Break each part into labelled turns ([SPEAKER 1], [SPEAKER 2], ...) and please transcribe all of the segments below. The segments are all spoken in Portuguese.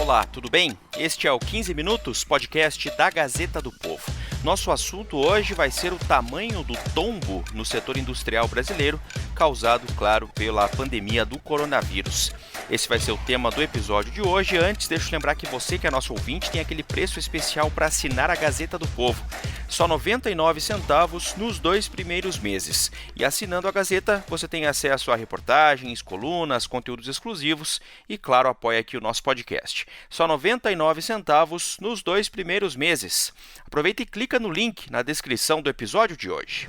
[SPEAKER 1] Olá, tudo bem? Este é o 15 Minutos, podcast da Gazeta do Povo. Nosso assunto hoje vai ser o tamanho do tombo no setor industrial brasileiro, causado, claro, pela pandemia do coronavírus. Esse vai ser o tema do episódio de hoje. Antes, deixa eu lembrar que você, que é nosso ouvinte, tem aquele preço especial para assinar a Gazeta do Povo. Só 99 centavos nos 2 primeiros meses. E assinando a Gazeta, você tem acesso a reportagens, colunas, conteúdos exclusivos e, claro, apoia aqui o nosso podcast. Só 99 centavos nos 2 primeiros meses. Aproveita e clica no link na descrição do episódio de hoje.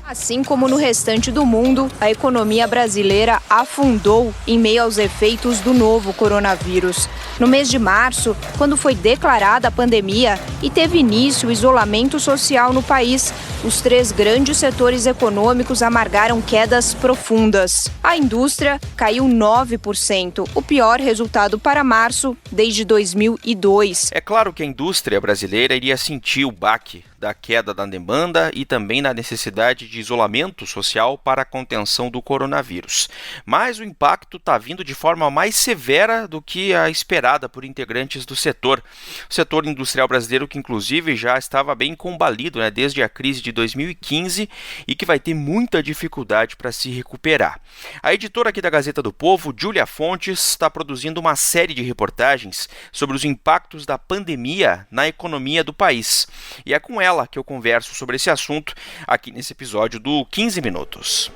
[SPEAKER 2] Assim como no restante do mundo, a economia brasileira afundou em meio aos efeitos do novo coronavírus. No mês de março, quando foi declarada a pandemia e teve início o isolamento social no país, os 3 grandes setores econômicos amargaram quedas profundas. A indústria caiu 9%, o pior resultado para março desde 2002.
[SPEAKER 1] É claro que a indústria brasileira iria sentir o baque da queda da demanda e também na necessidade de isolamento social para a contenção do coronavírus. Mas o impacto está vindo de forma mais severa do que a esperada por integrantes do setor. O setor industrial brasileiro, que inclusive já estava bem combalido, desde a crise de 2015 e que vai ter muita dificuldade para se recuperar. A editora aqui da Gazeta do Povo, Júlia Fontes, está produzindo uma série de reportagens sobre os impactos da pandemia na economia do país. E é com ela que eu converso sobre esse assunto aqui nesse episódio do 15 Minutos.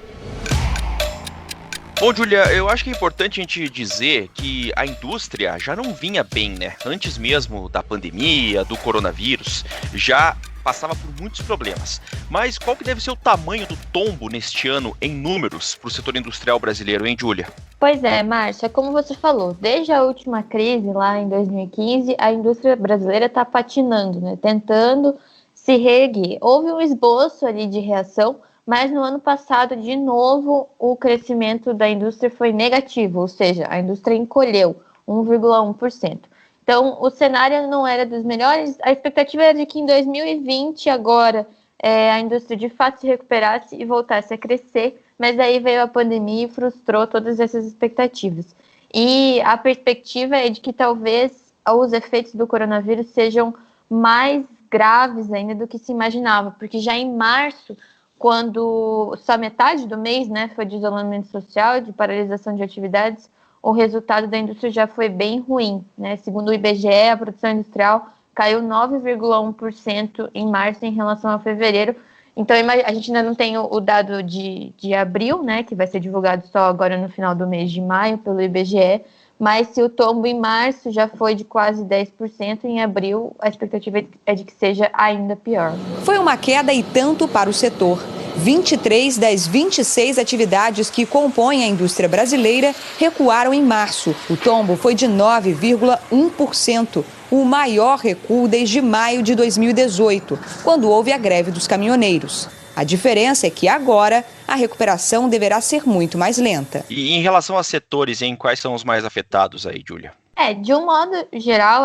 [SPEAKER 1] Bom, Júlia, eu acho que é importante a gente dizer que a indústria já não vinha bem, Antes mesmo da pandemia, do coronavírus, já passava por muitos problemas. Mas qual que deve ser o tamanho do tombo neste ano em números para o setor industrial brasileiro, hein, Júlia?
[SPEAKER 3] Pois é, Márcia, como você falou, desde a última crise lá em 2015, a indústria brasileira está patinando, tentando se reerguer. Houve um esboço ali de reação, mas no ano passado, de novo, o crescimento da indústria foi negativo, ou seja, a indústria encolheu 1,1%. Então, o cenário não era dos melhores. A expectativa era de que em 2020, agora, a indústria de fato se recuperasse e voltasse a crescer, mas aí veio a pandemia e frustrou todas essas expectativas. E a perspectiva é de que talvez os efeitos do coronavírus sejam mais graves ainda do que se imaginava, porque já em março, quando só metade do mês foi de isolamento social, de paralisação de atividades, o resultado da indústria já foi bem ruim. Segundo o IBGE, a produção industrial caiu 9,1% em março em relação a fevereiro. Então, a gente ainda não tem o dado de abril, que vai ser divulgado só agora no final do mês de maio pelo IBGE, mas se o tombo em março já foi de quase 10%, em abril a expectativa é de que seja ainda pior.
[SPEAKER 2] Foi uma queda e tanto para o setor. 23 das 26 atividades que compõem a indústria brasileira recuaram em março. O tombo foi de 9,1%, o maior recuo desde maio de 2018, quando houve a greve dos caminhoneiros. A diferença é que agora a recuperação deverá ser muito mais lenta.
[SPEAKER 1] E em relação a setores, quais são os mais afetados aí, Júlia?
[SPEAKER 3] De um modo geral,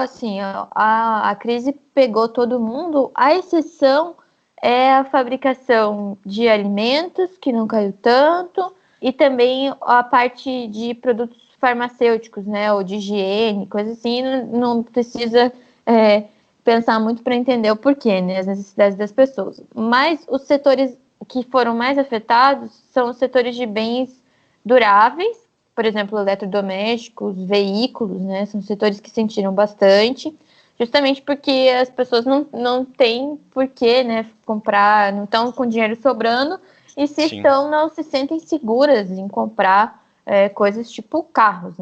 [SPEAKER 3] a crise pegou todo mundo, a exceção é a fabricação de alimentos, que não caiu tanto, e também a parte de produtos farmacêuticos, ou de higiene, coisa assim, não precisa pensar muito para entender o porquê, as necessidades das pessoas. Mas os setores que foram mais afetados são os setores de bens duráveis, por exemplo, eletrodomésticos, veículos, são setores que sentiram bastante, justamente porque as pessoas não têm porquê, comprar, não estão com dinheiro sobrando, e se
[SPEAKER 1] Sim.
[SPEAKER 3] estão, não se sentem seguras em comprar coisas tipo carros,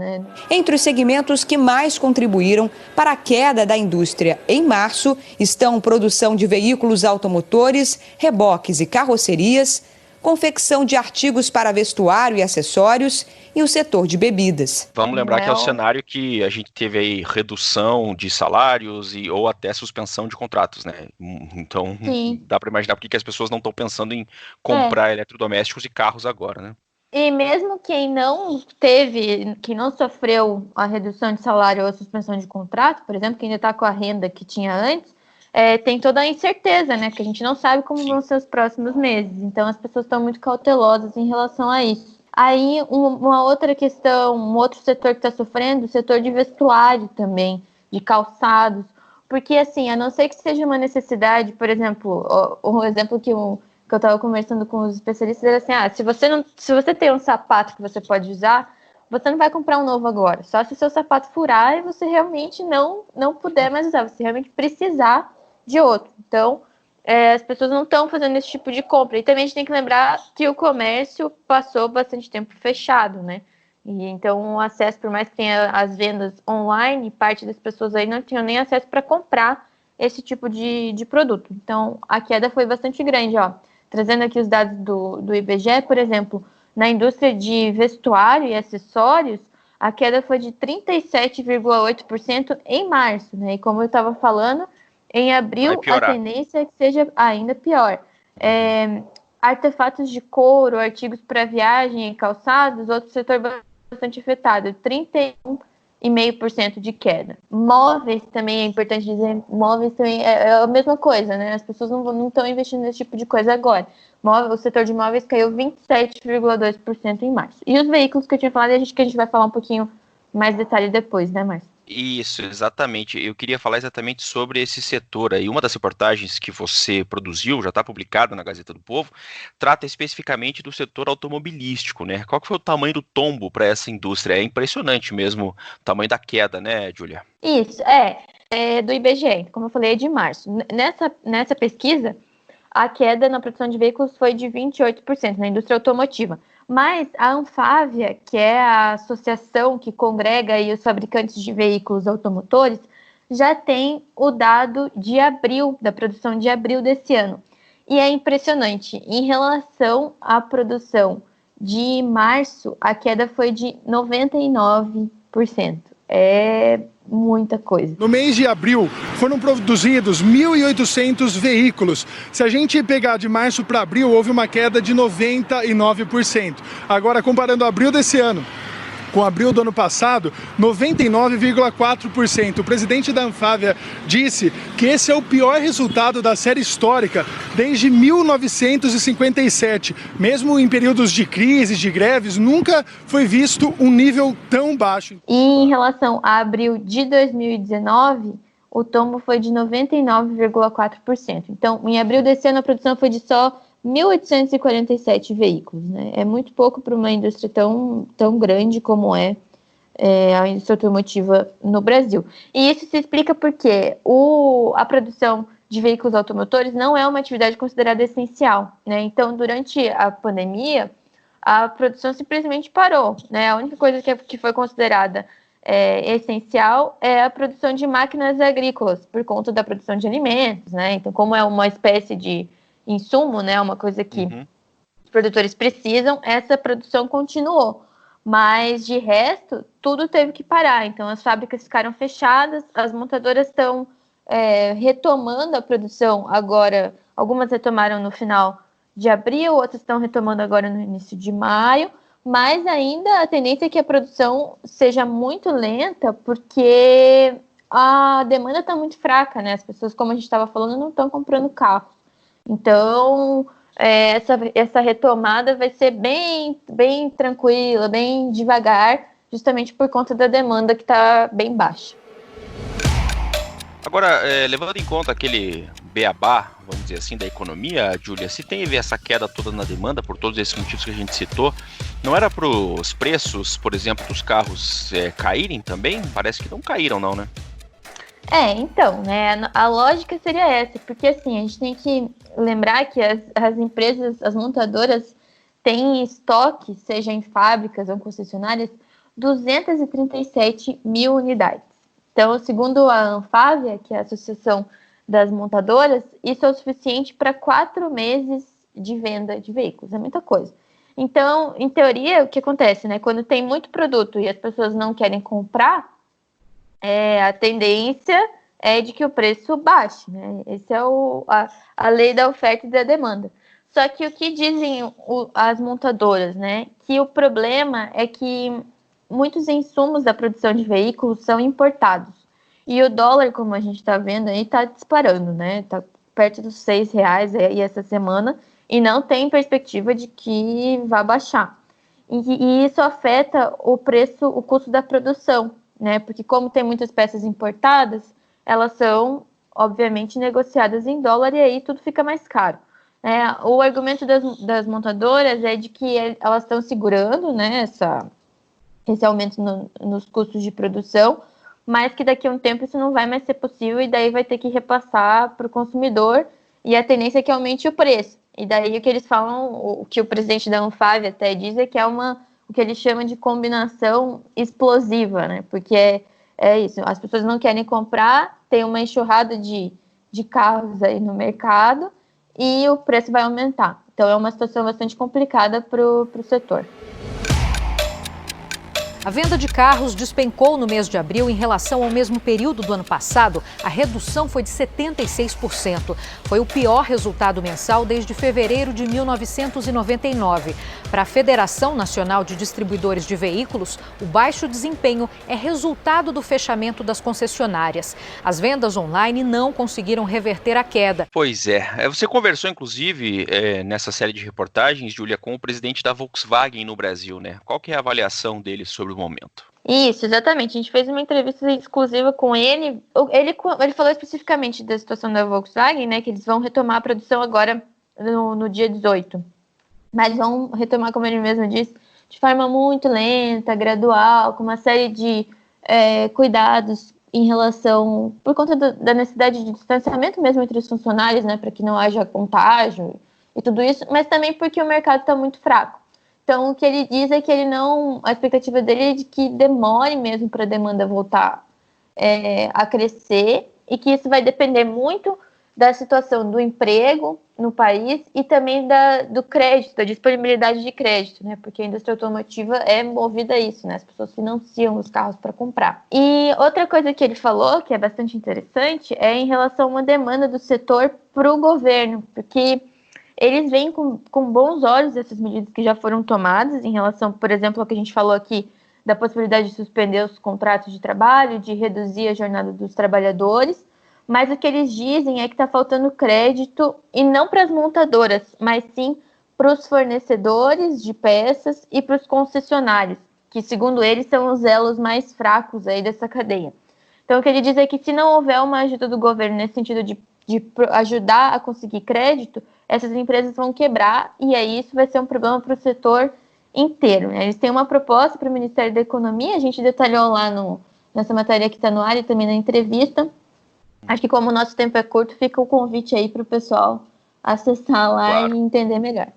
[SPEAKER 2] Entre os segmentos que mais contribuíram para a queda da indústria em março estão produção de veículos automotores, reboques e carrocerias, confecção de artigos para vestuário e acessórios e o setor de bebidas.
[SPEAKER 1] Vamos lembrar que é o cenário que a gente teve aí redução de salários ou até suspensão de contratos, Então,
[SPEAKER 3] Sim.
[SPEAKER 1] Dá para imaginar porque as pessoas não estão pensando em comprar eletrodomésticos e carros agora,
[SPEAKER 3] E mesmo quem não sofreu a redução de salário ou a suspensão de contrato, por exemplo, quem ainda está com a renda que tinha antes, tem toda a incerteza, que a gente não sabe como vão ser os próximos meses. Então, as pessoas estão muito cautelosas em relação a isso. Aí, uma outra questão, um outro setor que está sofrendo, o setor de vestuário também, de calçados, porque, assim, a não ser que seja uma necessidade, por exemplo, um exemplo que eu estava conversando com os especialistas era assim, se você tem um sapato que você pode usar, você não vai comprar um novo agora, só se o seu sapato furar e você realmente não puder mais usar, você realmente precisar de outro. Então, as pessoas não estão fazendo esse tipo de compra. E também a gente tem que lembrar que o comércio passou bastante tempo fechado, né? E então o acesso, por mais que tenha as vendas online, parte das pessoas aí não tinham nem acesso para comprar esse tipo de produto. Então a queda foi bastante grande, ó. Trazendo aqui os dados do IBGE, por exemplo, na indústria de vestuário e acessórios, a queda foi de 37,8% em março, né? E como eu estava falando, em abril, a tendência é que seja ainda pior. Artefatos de couro, artigos para viagem e calçados, outro setor bastante afetado, 31,5% de queda. Móveis também, é importante dizer, móveis também é a mesma coisa, né? As pessoas não estão investindo nesse tipo de coisa agora. O setor de móveis caiu 27,2% em março. E os veículos que eu tinha falado, que a gente vai falar um pouquinho mais detalhe depois, né, Márcio?
[SPEAKER 1] Isso, exatamente. Eu queria falar exatamente sobre esse setor aí. Uma das reportagens que você produziu, já está publicada na Gazeta do Povo, trata especificamente do setor automobilístico, né? Qual que foi o tamanho do tombo para essa indústria? É impressionante mesmo o tamanho da queda, né, Júlia?
[SPEAKER 3] Isso, do IBGE, como eu falei, é de março. Nessa pesquisa, a queda na produção de veículos foi de 28% na indústria automotiva. Mas a Anfávia, que é a associação que congrega aí os fabricantes de veículos automotores, já tem o dado de abril, da produção de abril desse ano. E é impressionante, em relação à produção de março, a queda foi de 99%. É muita coisa.
[SPEAKER 4] No mês de abril, foram produzidos 1.800 veículos. Se a gente pegar de março para abril, houve uma queda de 99%. Agora, comparando abril desse ano com abril do ano passado, 99,4%. O presidente da Anfávia disse que esse é o pior resultado da série histórica desde 1957. Mesmo em períodos de crise, de greves, nunca foi visto um nível tão baixo.
[SPEAKER 3] E em relação a abril de 2019, o tombo foi de 99,4%. Então, em abril desse ano, a produção foi de só 1.847 veículos, né? É muito pouco para uma indústria tão grande como é a indústria automotiva no Brasil. E isso se explica porque a produção de veículos automotores não é uma atividade considerada essencial, né? Então, durante a pandemia, a produção simplesmente parou, né? A única coisa que foi considerada essencial é a produção de máquinas agrícolas, por conta da produção de alimentos, né? Então, como é uma espécie de insumo, né, uma coisa que os produtores precisam, essa produção continuou. Mas, de resto, tudo teve que parar. Então, as fábricas ficaram fechadas, as montadoras estão retomando a produção agora. Algumas retomaram no final de abril, outras estão retomando agora no início de maio. Mas ainda a tendência é que a produção seja muito lenta, porque a demanda está muito fraca, né? As pessoas, como a gente estava falando, não estão comprando carro. Então, essa retomada vai ser bem tranquila, bem devagar, justamente por conta da demanda que está bem baixa.
[SPEAKER 1] Agora, levando em conta aquele beabá, vamos dizer assim, da economia, Júlia, se teve essa queda toda na demanda, por todos esses motivos que a gente citou, não era para os preços, por exemplo, dos carros caírem também? Parece que não caíram não, né?
[SPEAKER 3] Então, né, a lógica seria essa, porque assim, a gente tem que lembrar que as empresas, as montadoras, têm em estoque, seja em fábricas ou concessionárias, 237 mil unidades. Então, segundo a Anfávia, que é a Associação das Montadoras, isso é o suficiente para 4 meses de venda de veículos, é muita coisa. Então, em teoria, o que acontece, né, quando tem muito produto e as pessoas não querem comprar, a tendência é de que o preço baixe, né? Essa é a lei da oferta e da demanda. Só que o que dizem as montadoras, né? Que o problema é que muitos insumos da produção de veículos são importados. E o dólar, como a gente está vendo aí, está disparando, né? Está perto dos R$6 aí essa semana e não tem perspectiva de que vá baixar. e isso afeta o preço, o custo da produção, né? Porque como tem muitas peças importadas, elas são, obviamente, negociadas em dólar e aí tudo fica mais caro. O argumento das montadoras é de que elas estão segurando, né, esse aumento nos custos de produção, mas que daqui a um tempo isso não vai mais ser possível e daí vai ter que repassar para o consumidor e a tendência é que aumente o preço. E daí o que eles falam, o que o presidente da Anfavea até diz é que é o que ele chama de combinação explosiva, né? Porque é isso, as pessoas não querem comprar, tem uma enxurrada de carros aí no mercado e o preço vai aumentar. Então é uma situação bastante complicada para o setor.
[SPEAKER 5] A venda de carros despencou no mês de abril em relação ao mesmo período do ano passado. A redução foi de 76%. Foi o pior resultado mensal desde fevereiro de 1999. Para a Federação Nacional de Distribuidores de Veículos, o baixo desempenho é resultado do fechamento das concessionárias. As vendas online não conseguiram reverter a queda.
[SPEAKER 1] Pois é. Você conversou, inclusive, nessa série de reportagens, Júlia, com o presidente da Volkswagen no Brasil, né? Qual que é a avaliação dele sobre o momento?
[SPEAKER 3] Isso, exatamente. A gente fez uma entrevista exclusiva com ele. Ele falou especificamente da situação da Volkswagen, né? Que eles vão retomar a produção agora no dia 18. Mas vão retomar, como ele mesmo disse, de forma muito lenta, gradual, com uma série de cuidados em relação, por conta da necessidade de distanciamento mesmo entre os funcionários, né? Para que não haja contágio e tudo isso, mas também porque o mercado está muito fraco. Então, o que ele diz é que a expectativa dele é de que demore mesmo para a demanda voltar a crescer e que isso vai depender muito da situação do emprego no país e também do crédito, da disponibilidade de crédito, né? Porque a indústria automotiva é movida a isso, né? As pessoas financiam os carros para comprar. E outra coisa que ele falou, que é bastante interessante, é em relação a uma demanda do setor para o governo, porque eles veem com bons olhos essas medidas que já foram tomadas em relação, por exemplo, ao que a gente falou aqui, da possibilidade de suspender os contratos de trabalho, de reduzir a jornada dos trabalhadores, mas o que eles dizem é que está faltando crédito, e não para as montadoras, mas sim para os fornecedores de peças e para os concessionários, que, segundo eles, são os elos mais fracos aí dessa cadeia. Então, o que ele diz é que se não houver uma ajuda do governo nesse sentido de ajudar a conseguir crédito, essas empresas vão quebrar e aí isso vai ser um problema para o setor inteiro, né? Eles têm uma proposta para o Ministério da Economia, a gente detalhou lá nessa matéria que está no ar e também na entrevista. Acho que como o nosso tempo é curto, fica o convite aí para o pessoal acessar lá, claro, e entender melhor.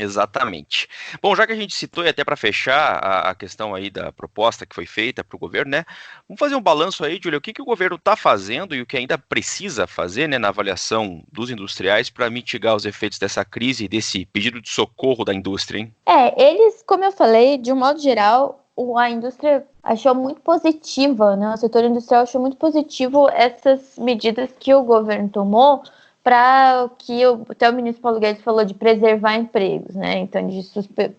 [SPEAKER 1] Exatamente. Bom, já que a gente citou, e até para fechar a questão aí da proposta que foi feita para o governo, né? Vamos fazer um balanço aí, Júlia, o que o governo está fazendo e o que ainda precisa fazer, né, na avaliação dos industriais para mitigar os efeitos dessa crise e desse pedido de socorro da indústria, hein?
[SPEAKER 3] Eles, como eu falei, de um modo geral, a indústria achou muito positiva, né? O setor industrial achou muito positivo essas medidas que o governo tomou para o que até o ministro Paulo Guedes falou de preservar empregos, né? Então,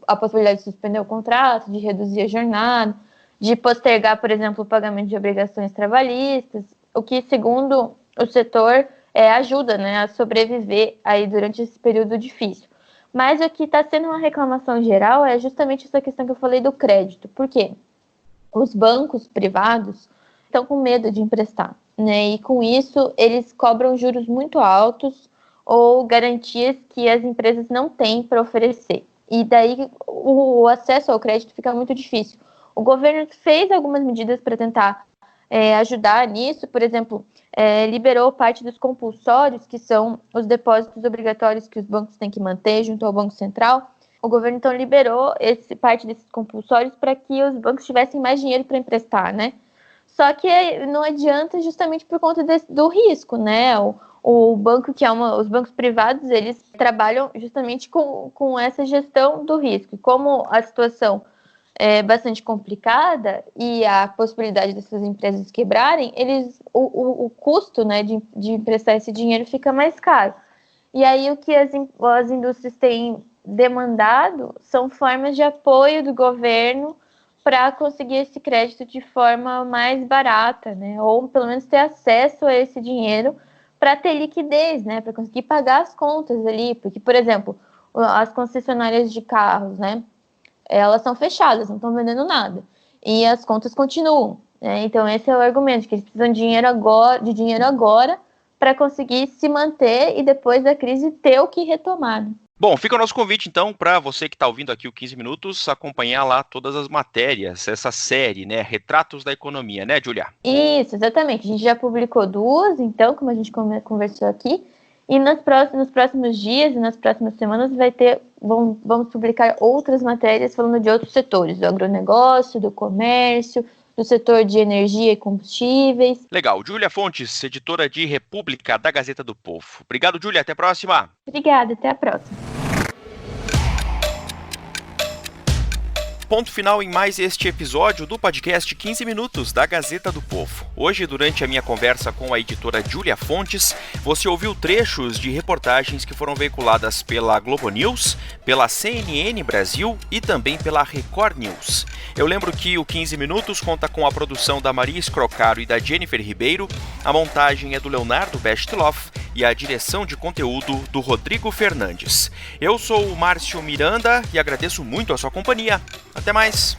[SPEAKER 3] a possibilidade de suspender o contrato, de reduzir a jornada, de postergar, por exemplo, o pagamento de obrigações trabalhistas, o que, segundo o setor, ajuda, né, a sobreviver aí durante esse período difícil. Mas o que está sendo uma reclamação geral é justamente essa questão que eu falei do crédito. Por quê? Os bancos privados estão com medo de emprestar, né? E com isso eles cobram juros muito altos ou garantias que as empresas não têm para oferecer. E daí o acesso ao crédito fica muito difícil. O governo fez algumas medidas para tentar ajudar nisso, por exemplo, liberou parte dos compulsórios, que são os depósitos obrigatórios que os bancos têm que manter junto ao Banco Central. O governo, então, liberou parte desses compulsórios para que os bancos tivessem mais dinheiro para emprestar, né? Só que não adianta justamente por conta do risco, né? O banco, os bancos privados, eles trabalham justamente com essa gestão do risco. E como a situação é bastante complicada e a possibilidade dessas empresas quebrarem, o custo, né, de emprestar esse dinheiro fica mais caro. E aí o que as indústrias têm demandado são formas de apoio do governo para conseguir esse crédito de forma mais barata, né? Ou pelo menos ter acesso a esse dinheiro para ter liquidez, né? Para conseguir pagar as contas ali, porque, por exemplo, as concessionárias de carros, né? elas são fechadas, não estão vendendo nada. E as contas continuam. Então, esse é o argumento, que eles precisam de dinheiro agora para conseguir se manter e depois da crise ter o que retomar.
[SPEAKER 1] Bom, fica o nosso convite, então, para você que está ouvindo aqui o 15 Minutos, acompanhar lá todas as matérias, essa série, né, Retratos da Economia, né, Júlia?
[SPEAKER 3] Isso, exatamente. A gente já publicou 2, então, como a gente conversou aqui, e nos próximos dias e nas próximas semanas vamos publicar outras matérias falando de outros setores, do agronegócio, do comércio, do setor de energia e combustíveis.
[SPEAKER 1] Legal. Júlia Fontes, editora de República da Gazeta do Povo. Obrigado, Júlia. Até a próxima.
[SPEAKER 3] Obrigada. Até a próxima.
[SPEAKER 1] Ponto final em mais este episódio do podcast 15 Minutos da Gazeta do Povo. Hoje, durante a minha conversa com a editora Júlia Fontes, você ouviu trechos de reportagens que foram veiculadas pela Globo News, pela CNN Brasil e também pela Record News. Eu lembro que o 15 Minutos conta com a produção da Maria Escrocaro e da Jennifer Ribeiro, a montagem é do Leonardo Bestloff e a direção de conteúdo do Rodrigo Fernandes. Eu sou o Márcio Miranda e agradeço muito a sua companhia. Até mais!